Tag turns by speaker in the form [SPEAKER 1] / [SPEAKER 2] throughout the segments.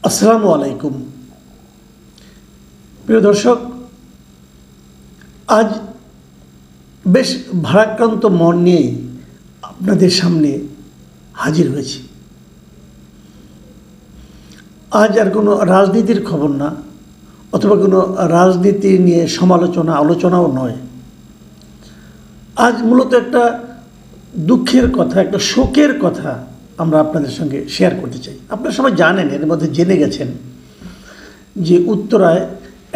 [SPEAKER 1] আসসালামু আলাইকুম প্রিয় দর্শক, আজ বেশ ভারাক্রান্ত মন নিয়ে আপনাদের সামনে হাজির হয়েছি। আজ আর কোনো রাজনীতির খবর না, অথবা কোনো রাজনীতি নিয়ে আলোচনাও নয়। আজ মূলত একটা দুঃখের কথা, একটা শোকের কথা আমরা আপনাদের সঙ্গে শেয়ার করতে চাই। আপনারা সবাই জানেন, এর মধ্যে জেনে গেছেন যে উত্তরায়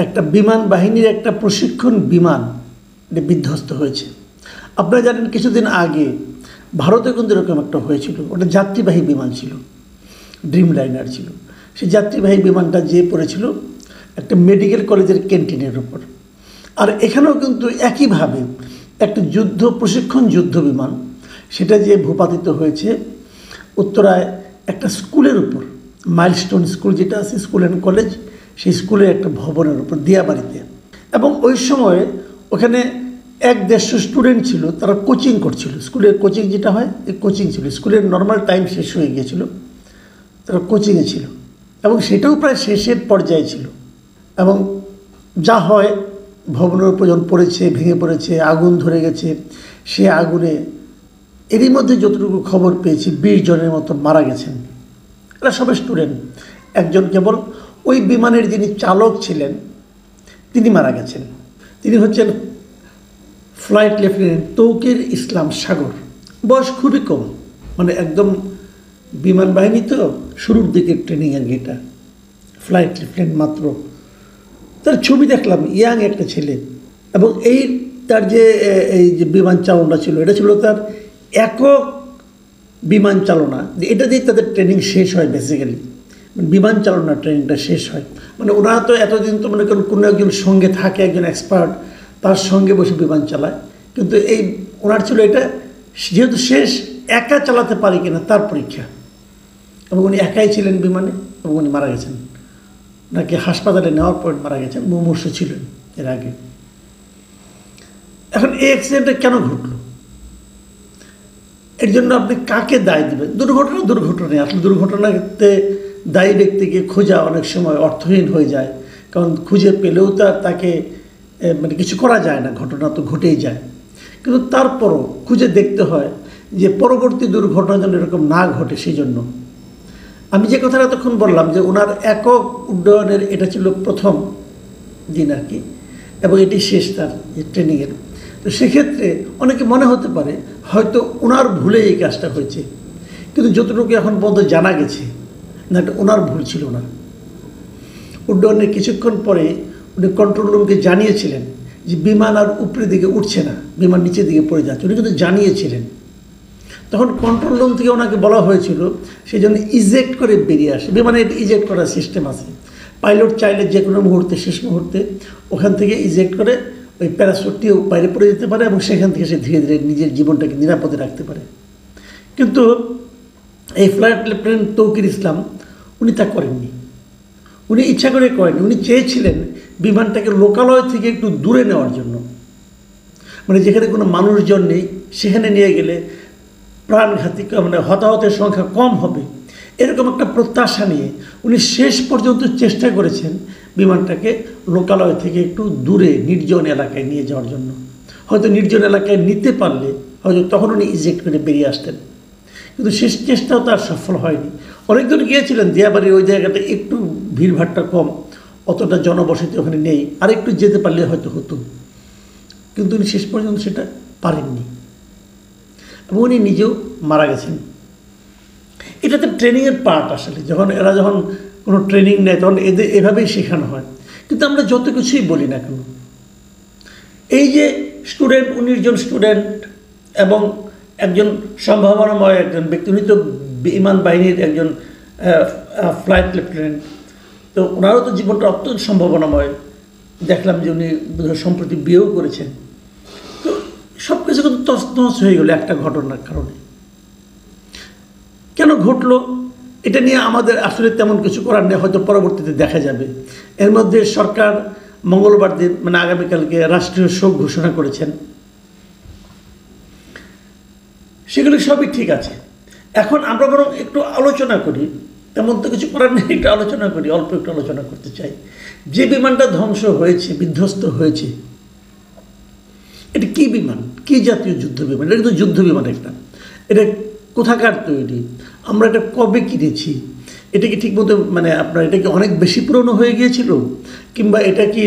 [SPEAKER 1] একটা বিমান বাহিনীর একটা প্রশিক্ষণ বিমান বিধ্বস্ত হয়েছে। আপনারা জানেন কিছুদিন আগে ভারতে কিন্তু এরকম একটা হয়েছিল। ওটা যাত্রীবাহী বিমান ছিল, ড্রিম লাইনার ছিল। সেই যাত্রীবাহী বিমানটা যেয়ে পড়েছিল একটা মেডিকেল কলেজের ক্যান্টিনের উপর। আর এখানেও কিন্তু একইভাবে একটা প্রশিক্ষণ যুদ্ধ বিমান, সেটা যে ভূপাতিত হয়েছে উত্তরায় একটা স্কুলের উপর, মাইলস্টোন স্কুল যেটা আছে, স্কুল অ্যান্ড কলেজ, সেই স্কুলের একটা ভবনের উপর, দিয়াবাড়িতে। এবং ওই সময় ওখানে 150 স্টুডেন্ট ছিল, তারা কোচিং করছিল। স্কুলের কোচিং যেটা হয়, এই কোচিং ছিল। স্কুলের নর্মাল টাইম শেষ হয়ে গিয়েছিল, তারা কোচিংয়ে ছিল এবং সেটাও প্রায় শেষের পর্যায়ে ছিল। এবং যা হয়, ভবনের উপর যখন পড়েছে, ভেঙে পড়েছে, আগুন ধরে গেছে। সে আগুনে এরই মধ্যে যতটুকু খবর পেয়েছি 20 জনের মতো মারা গেছেন। এরা সবাই স্টুডেন্ট। একজন কেবল ওই বিমানের যিনি চালক ছিলেন তিনি মারা গেছেন। তিনি হচ্ছেন ফ্লাইট লেফটেন্যান্ট তৌকির ইসলাম সাগর। বয়স খুবই কম, মানে একদম বিমান বাহিনী তো শুরুর দিকে ট্রেনিং আর এটা, ফ্লাইট লেফটেন্যান্ট মাত্র। তার ছবি দেখলাম, ইয়াং একটা ছেলে। এবং তার এই যে বিমান চালনা ছিল, এটা ছিল তার একক বিমান চালনা। এটা দিয়ে তাদের ট্রেনিং শেষ হয়, বেসিক্যালি বিমান চালনার ট্রেনিংটা শেষ হয়। মানে ওনারা তো এতদিন তো মনে করেন কোনো একজন সঙ্গে থাকে, একজন এক্সপার্ট, তার সঙ্গে বসে বিমান চালায়। কিন্তু ওনার ছিল এটা যেহেতু শেষ, একা চালাতে পারি কিনা তার পরীক্ষা। এবং উনি একাই ছিলেন বিমানে এবং উনি মারা গেছেন। নাকি হাসপাতালে নেওয়ার পর মারা গেছেন, মুমূর্ষু ছিলেন এর আগে। এখন এই অ্যাক্সিডেন্টটা কেন ঘটল, এর জন্য আপনি কাকে দায় দেবেন? দুর্ঘটনায় আসলে দুর্ঘটনাতে দায়ী ব্যক্তিকে খোঁজা অনেক সময় অর্থহীন হয়ে যায়, কারণ খুঁজে পেলেও তাকে মানে কিছু করা যায় না, ঘটনা তো ঘটেই যায়। কিন্তু তারপরও খুঁজে দেখতে হয় যে পরবর্তী দুর্ঘটনা যেন এরকম না ঘটে। সেই জন্য আমি যে কথাটা তখন বললাম যে ওনার একক উড্ডয়নের এটা ছিল প্রথম দিন আর কি, এবং এটি শেষ তার ট্রেনিংয়ের। তো সেক্ষেত্রে অনেকে মনে হতে পারে হয়তো ওনার ভুলে এই কাজটা হয়েছে, কিন্তু যতটুকু এখন পর্যন্ত জানা গেছে না, এটা ওনার ভুল ছিল না। উড্ডয়নের কিছুক্ষণ পরে উনি কন্ট্রোল রুমকে জানিয়েছিলেন যে বিমান আর উপরের দিকে উঠছে না, বিমান নিচের দিকে পড়ে যাচ্ছে। উনি কিন্তু জানিয়েছিলেন। তখন কন্ট্রোল রুম থেকে ওনাকে বলা হয়েছিল সেই জন্য ইজেক্ট করে বেরিয়ে আসে। বিমানের ইজেক্ট করার সিস্টেম আছে, পাইলট চাইলে যে কোনো মুহূর্তে, শেষ মুহূর্তে ওখান থেকে ইজেক্ট করে ওই প্যারাসুটটিও বাইরে পড়ে যেতে পারে এবং সেখান থেকে সে ধীরে ধীরে নিজের জীবনটাকে নিরাপদে রাখতে পারে। কিন্তু এই ফ্লাইট লেফটেন্যান্ট তৌকির ইসলাম উনি তা করেননি। উনি ইচ্ছা করে করেননি। উনি চেয়েছিলেন বিমানটাকে লোকালয় থেকে একটু দূরে নেওয়ার জন্য, মানে যেখানে কোনো মানুষজন নেই সেখানে নিয়ে গেলে প্রাণঘাতী, মানে হতাহতের সংখ্যা কম হবে, এরকম একটা প্রত্যাশা নিয়ে উনি শেষ পর্যন্ত চেষ্টা করেছেন বিমানটাকে লোকালয় থেকে একটু দূরে নির্জন এলাকায় নিয়ে যাওয়ার জন্য। হয়তো নির্জন এলাকায় নিতে পারলে হয়তো তখন উনি ইজেক্ট করে বেরিয়ে আসতেন, কিন্তু শেষ চেষ্টাও তার সফল হয়নি। অনেকজন গিয়েছিলেন, দিয়াবাড়ির ওই জায়গাটা একটু ভিড়ভাড়টা কম, অতটা জনবসতি ওখানে নেই, আর একটু যেতে পারলে হয়তো হতো, কিন্তু উনি শেষ পর্যন্ত সেটা পারেননি এবং উনি নিজেও মারা গেছেন। এটা তো ট্রেনিংয়ের পার্ট। আসলে এরা যখন কোনো ট্রেনিং নেয় তখন এদের এভাবেই শেখানো হয়। কিন্তু আমরা যত কিছুই বলি না কেন, এই যে স্টুডেন্ট, 19 জন স্টুডেন্ট এবং একজন সম্ভাবনাময় একজন ব্যক্তি, উনি তো বিমান বাহিনীর একজন ফ্লাইট লেফটেন্যান্ট, তো ওনারও তো জীবনটা অত্যন্ত সম্ভাবনাময়। দেখলাম যে উনি সম্প্রতি বিয়েও করেছেন। তো সব কিছু কিন্তু তছনছ হয়ে গেল একটা ঘটনার কারণে। কেন ঘটলো এটা নিয়ে আমাদের আসলে তেমন কিছু করার নেই, হয়তো পরবর্তীতে দেখা যাবে। এর মধ্যে সরকার মঙ্গলবার দিন, মানে আগামীকালকে রাষ্ট্রীয় শোক ঘোষণা করেছেন। সেগুলি সবই ঠিক আছে। এখন আমরা বরং একটু আলোচনা করি তেমন তো কিছু করার নেই, একটু আলোচনা করি, অল্প একটু আলোচনা করতে চাই। যে বিমানটা ধ্বংস হয়েছে, বিধ্বস্ত হয়েছে, এটা কি বিমান, কি জাতীয় যুদ্ধ বিমান? এটা কিন্তু যুদ্ধ বিমান একটা। এটা কোথাকার তৈরি, আমরা এটা কবে কিনেছি, এটা কি ঠিকমতো আপনার এটা কি অনেক বেশি পুরনো হয়ে গিয়েছিল, কিংবা এটা কি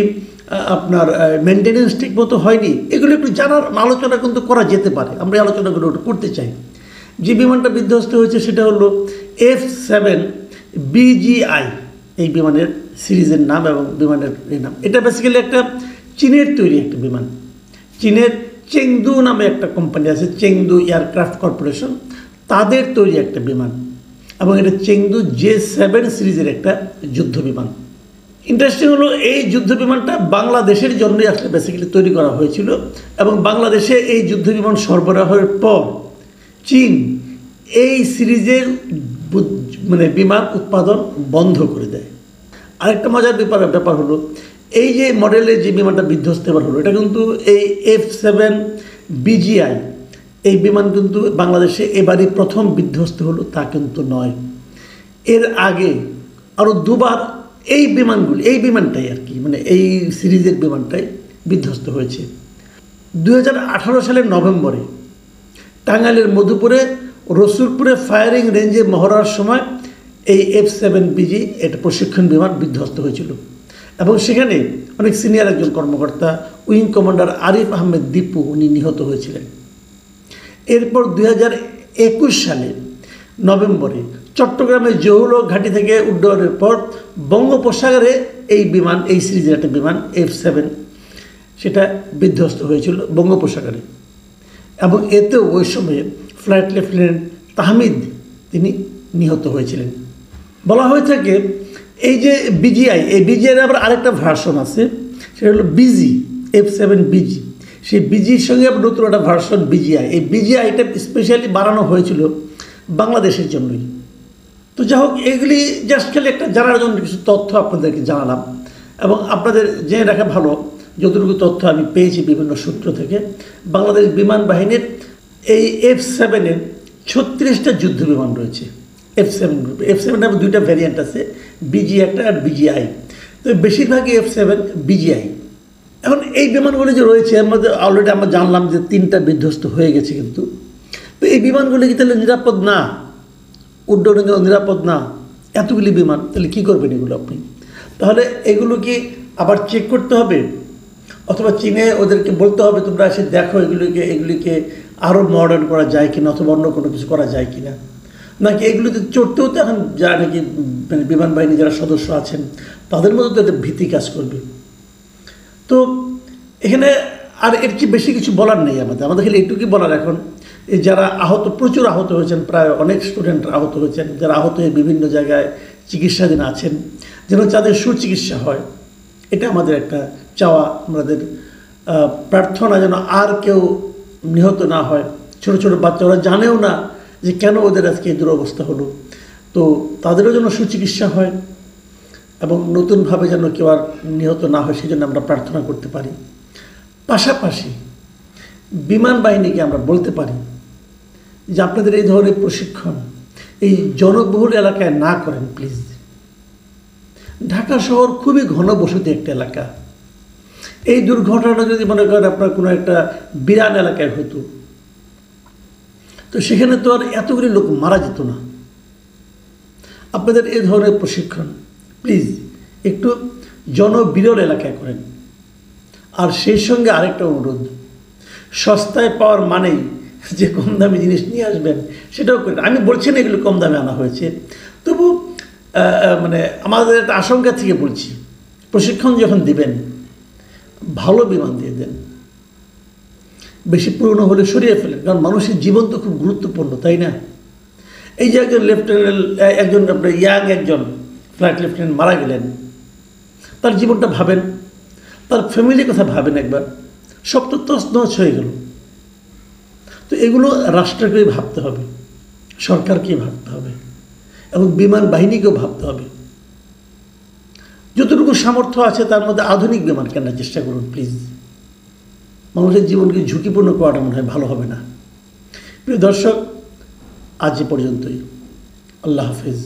[SPEAKER 1] আপনার মেনটেনেন্স ঠিকমতো হয়নি, এগুলো একটু জানার আলোচনা কিন্তু করা যেতে পারে। আমরা এই আলোচনাগুলো একটু করতে চাই। যে বিমানটা বিধ্বস্ত হয়েছে সেটা হলো F7 BGI, এই বিমানের সিরিজের নাম এবং বিমানের এই নাম। এটা বেসিক্যালি একটা চীনের তৈরি একটা বিমান। চীনের চেংদু নামে একটা কোম্পানি আছে, চেংদু এয়ারক্রাফট কর্পোরেশন, তাদের তৈরি একটা বিমান, এবং এটা চেংদু J7 সিরিজের একটা যুদ্ধ বিমান। ইন্টারেস্টিং হলো এই যুদ্ধ বিমানটা বাংলাদেশের জন্যই আসলে বেসিক্যালি তৈরি করা হয়েছিল, এবং বাংলাদেশে এই যুদ্ধ বিমান সরবরাহের পর চীন এই সিরিজের বিমান উৎপাদন বন্ধ করে দেয়। আরেকটা মজার ব্যাপার হলো, এই যে মডেলের যে বিমানটা বিধ্বস্ত এবার হলো, এটা কিন্তু এই F7 BGI এই বিমান কিন্তু বাংলাদেশে এবারই প্রথম বিধ্বস্ত হলো তা কিন্তু নয়। এর আগে আরও দুবার এই বিমানটাই আর কি, এই সিরিজের বিমানটাই বিধ্বস্ত হয়েছে। 2018 সালের নভেম্বরে টাঙ্গাইলের মধুপুরে রসুলপুরে ফায়ারিং রেঞ্জে মহড়ার সময় এই F7 BG একটা প্রশিক্ষণ বিমান বিধ্বস্ত হয়েছিল, এবং সেখানে অনেক সিনিয়র একজন কর্মকর্তা উইং কমান্ডার আরিফ আহমেদ দীপু উনি নিহত হয়েছিলেন। এরপর 2021 সালে নভেম্বরে চট্টগ্রামে জহুল ঘাঁটি থেকে উড্ডয়নের পর বঙ্গোপসাগরে এই সিরিজের একটা বিমান F7 সেটা বিধ্বস্ত হয়েছিল বঙ্গোপসাগরে, এবং এতেও ওই সময়ে ফ্লাইট লেফটেন্যান্ট তাহমিদ তিনি নিহত হয়েছিলেন। বলা হয়ে থাকে এই যে BGI, এই BGI আবার আরেকটা ভার্সন আছে, সেটা হলো BG F7 BG। সেই BGর সঙ্গে আবার নতুন একটা ভার্সন BGI। এই BGIটা স্পেশালি বানানো হয়েছিল বাংলাদেশের জন্যই। তো যাই হোক, এগুলি জাস্ট খালি একটা জানার জন্য কিছু তথ্য আপনাদেরকে জানালাম, এবং আপনাদের জেনে রাখা ভালো, যতটুকু তথ্য আমি পেয়েছি বিভিন্ন সূত্র থেকে, বাংলাদেশ বিমান বাহিনীর এই F7-এর 36টা যুদ্ধ বিমান রয়েছে। F7 গ্রুপে F7 নামে দুইটা ভ্যারিয়েন্ট আছে, BG একটা আর BGI। তো বেশিরভাগই F7 BGI। এখন এই বিমানগুলি যে রয়েছে এর মধ্যে অলরেডি আমরা জানলাম যে 3টা বিধ্বস্ত হয়ে গেছে, কিন্তু তো এই বিমানগুলি কি তাহলে নিরাপদ না, উড্ডয়নের জন্য নিরাপদ না? এতগুলি বিমান তাহলে কী করবেন এগুলো আপনি? তাহলে এগুলো কি আবার চেক করতে হবে, অথবা চীনে ওদেরকে বলতে হবে তোমরা এসে দেখো এগুলিকে আরও মডার্ন করা যায় কিনা, অথবা অন্য কোনো কিছু করা যায় কিনা, নাকি এগুলিতে চড়তেও তো এখন যারা নাকি বিমান বাহিনী যারা সদস্য আছেন তাদের মধ্যে তো একটা ভীতি কাজ করবে। তো এখানে আর এর চেয়ে বেশি কিছু বলার নেই আমাদের খালি এইটুকুই বলার এখন, যারা প্রচুর আহত হয়েছেন, প্রায় অনেক স্টুডেন্টরা আহত হয়েছেন, যারা আহত হয়ে বিভিন্ন জায়গায় চিকিৎসাধীন আছেন, যেন তাদের সুচিকিৎসা হয়, এটা আমাদের একটা চাওয়া, আমাদের প্রার্থনা যেন আর কেউ নিহত না হয়। ছোট ছোট বাচ্চারা জানেও না যে কেন ওদের আজকে এই দুরবস্থা হলো, তো তাদেরও যেন সুচিকিৎসা হয়, এবং নতুনভাবে যেন কেউ আর নিহত না হয় সেই জন্য আমরা প্রার্থনা করতে পারি। পাশাপাশি বিমান বাহিনীকে আমরা বলতে পারি যে আপনাদের এই ধরনের প্রশিক্ষণ এই জনবহুল এলাকায় না করেন প্লিজ। ঢাকা শহর খুবই ঘনবসতি একটা এলাকা। এই দুর্ঘটনাটা যদি মনে করেন আপনার কোনো একটা বিরান এলাকায় হতো, তো সেখানে তো আর এতগুলি লোক মারা যেত না। আপনাদের এই ধরনের প্রশিক্ষণ প্লিজ একটু জনবিরল এলাকায় করেন। আর সেই সঙ্গে আরেকটা অনুরোধ, সস্তায় পাওয়ার মানেই যে কম দামি জিনিস নিয়ে আসবেন সেটাও করেন। আমি বলছি না এগুলো কম দামে আনা হয়েছে, তবু আমাদের একটা আশঙ্কা থেকে বলছি, প্রশিক্ষণ যখন দিবেন ভালো বিমান দিয়ে দেন, বেশি পুরনো হলে সরিয়ে ফেলেন, কারণ মানুষের জীবন তো খুব গুরুত্বপূর্ণ, তাই না? এই যে একজন আপনার একজন ফ্লাইট লেফটেন্যান্ট মারা গেলেন, তার জীবনটা ভাবেন, তার ফ্যামিলির কথা ভাবেন একবার, সব তো তছনছ হয়ে গেল। তো এগুলো রাষ্ট্রকেই ভাবতে হবে, সরকারকেই ভাবতে হবে, এবং বিমান বাহিনীকেও ভাবতে হবে। যতটুকু সামর্থ্য আছে তার মধ্যে আধুনিক বিমান কেনার চেষ্টা করুন প্লিজ। মানুষের জীবনকে ঝুঁকিপূর্ণ করাটা মনে হয় ভালো হবে না। প্রিয় দর্শক, আজ এ পর্যন্তই। আল্লাহ হাফেজ।